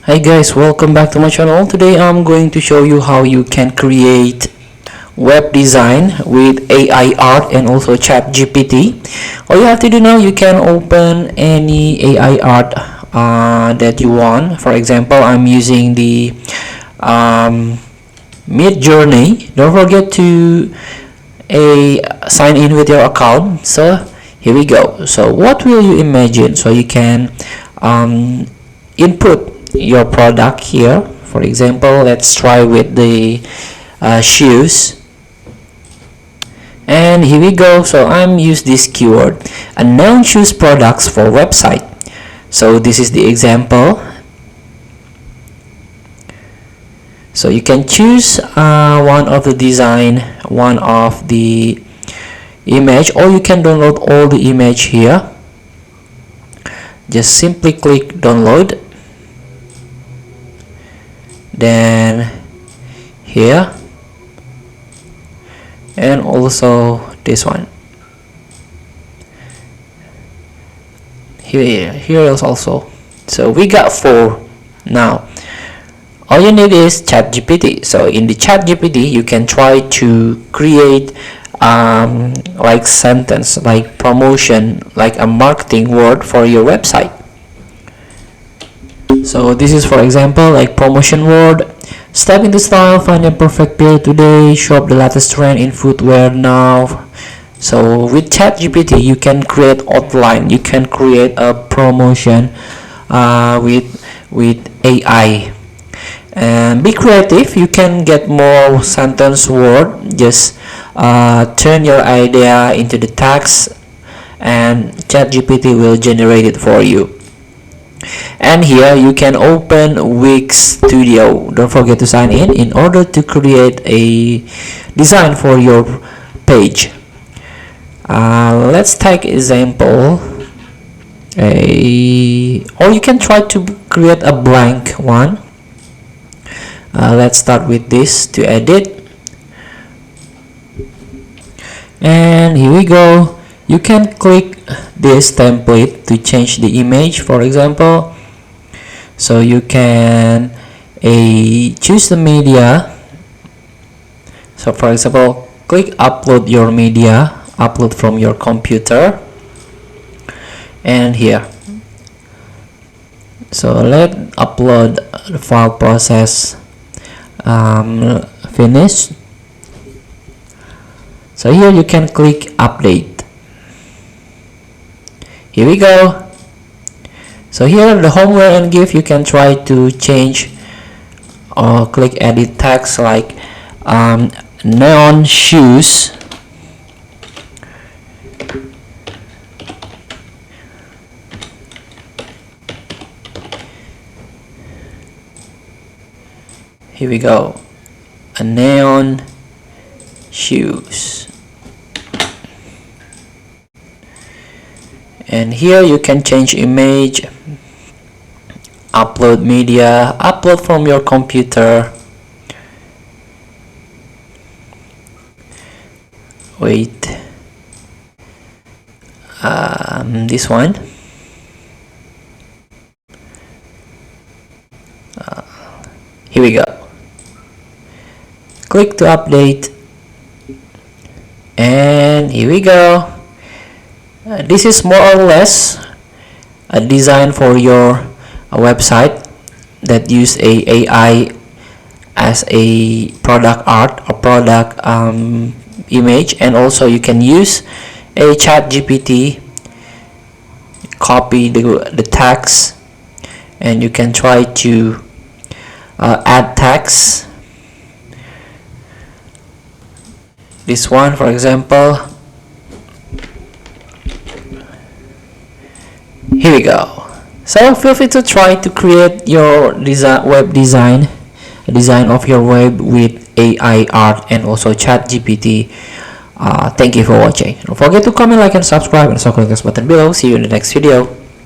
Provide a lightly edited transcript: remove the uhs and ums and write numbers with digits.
Hi guys, welcome back to my channel. Today I'm going to show you how you can create web design with AI art and also ChatGPT. All you have to do now, you can open any AI art that you want. For example, I'm using the Mid Journey. Don't forget to sign in with your account. So here we go. So what will you imagine? So you can input your product here. For example, let's try with the shoes, and here we go. So I'm use this keyword, unknown shoes products for website. So this is the example. So you can choose one of the design, one of the image, or you can download all the image here. Just simply click download, then here, and also this one here is also. So we got 4 now. All you need is ChatGPT. So in the ChatGPT you can try to create like sentence, like promotion, like a marketing word for your website. So this is, for example, like promotion word: step into style, find a perfect pair today, shop the latest trend in footwear now. So with ChatGPT you can create outline, you can create a promotion with AI. And be creative, you can get more sentence word. Just turn your idea into the text and ChatGPT will generate it for you. And here you can open Wix Studio. Don't forget to sign in order to create a design for your page. Let's take example, or you can try to create a blank one. Let's start with this to edit, and here we go. You can click this template to change the image, for example. So you can choose the media. So for example, click upload your media, upload from your computer, and here. So let upload the file process finish. So here you can click update. Here we go. So here the homeware and gift, you can try to change or click edit text like neon shoes. Here we go, a neon shoes. And here you can change image, upload media, upload from your computer. Wait, this one. Here we go. Click to update, and here we go. This is more or less a design for your website that use a AI as a product art or product image. And also you can use a ChatGPT, copy the text, and you can try to add text. This one, for example. Here we go. So feel free to try to create your web design, a design of your web with AI art and also ChatGPT. Thank you for watching. Don't forget to comment, like, and subscribe, and also click this button below. See you in the next video.